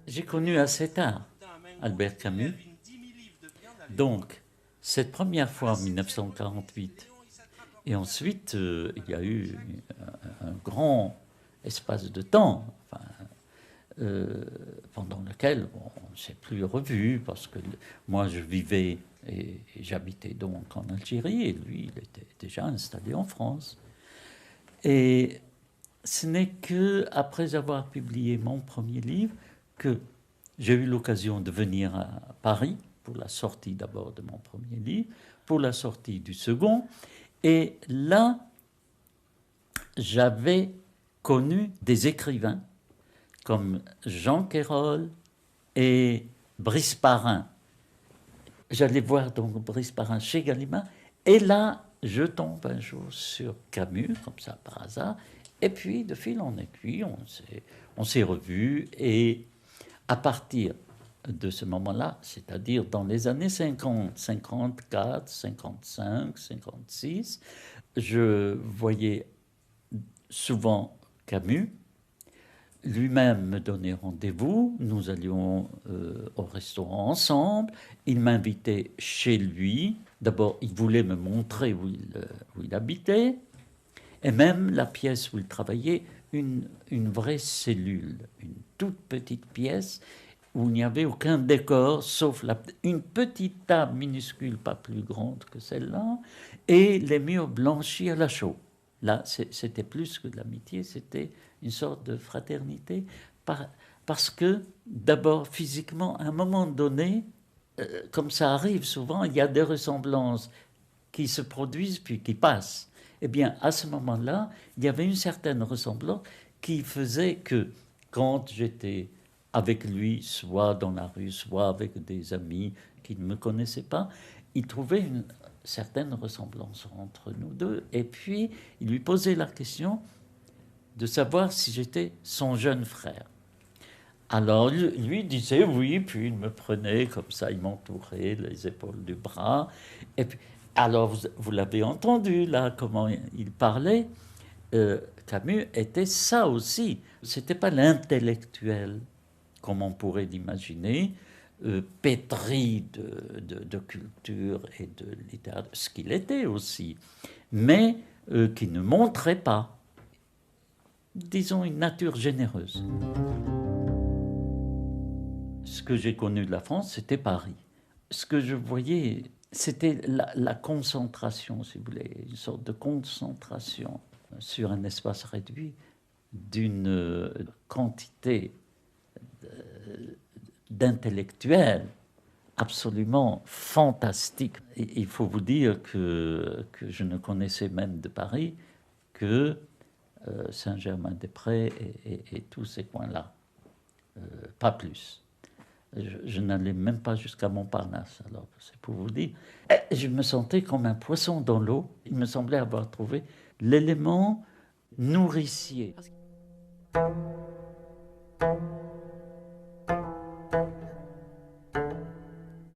J'ai connu assez tard Albert Camus. Donc, cette première fois en 1948, et ensuite, il y a eu un grand espace de temps, enfin, pendant lequel on ne s'est plus revu, parce que moi je vivais et j'habitais donc en Algérie, et lui il était déjà installé en France. Et ce n'est que après avoir publié mon premier livre que j'ai eu l'occasion de venir à Paris pour la sortie d'abord de mon premier livre, pour la sortie du second. Et là, j'avais connu des écrivains comme Jean Quérol et Brice Parrain. J'allais voir donc Brice Parrain chez Gallimard, et là, je tombe un jour sur Camus, comme ça par hasard, et puis de fil en aiguille, on s'est revus, et à partir de ce moment-là, c'est-à-dire dans les années 50, 54, 55, 56, je voyais souvent Camus. Lui-même me donnait rendez-vous, nous allions au restaurant ensemble, il m'invitait chez lui. D'abord, il voulait me montrer où il habitait, et même la pièce où il travaillait, une vraie cellule, une toute petite pièce où il n'y avait aucun décor, sauf une petite table minuscule, pas plus grande que celle-là, et les murs blanchis à la chaux. Là, c'était plus que de l'amitié, c'était une sorte de fraternité, parce que, d'abord, physiquement, à un moment donné, comme ça arrive souvent, il y a des ressemblances qui se produisent puis qui passent. Eh bien, à ce moment-là, il y avait une certaine ressemblance qui faisait que, quand j'étais avec lui, soit dans la rue, soit avec des amis qui ne me connaissaient pas, il trouvait une certaine ressemblance entre nous deux. Et puis, il lui posait la question de savoir si j'étais son jeune frère. Alors, lui disait oui, puis il me prenait comme ça, il m'entourait les épaules du bras. Et puis, alors, vous l'avez entendu, là, comment il parlait. Camus était ça aussi. C'était pas l'intellectuel, comme on pourrait l'imaginer, pétri de culture et de littérature, ce qu'il était aussi, mais qui ne montrait pas, disons, une nature généreuse. Ce que j'ai connu de la France, c'était Paris. Ce que je voyais, c'était la concentration, si vous voulez, une sorte de concentration sur un espace réduit d'une quantité d'intellectuels absolument fantastique. Et il faut vous dire que je ne connaissais même de Paris que Saint-Germain-des-Prés et tous ces coins-là, pas plus. Je n'allais même pas jusqu'à Montparnasse, alors c'est pour vous dire. Et je me sentais comme un poisson dans l'eau. Il me semblait avoir trouvé l'élément nourricier.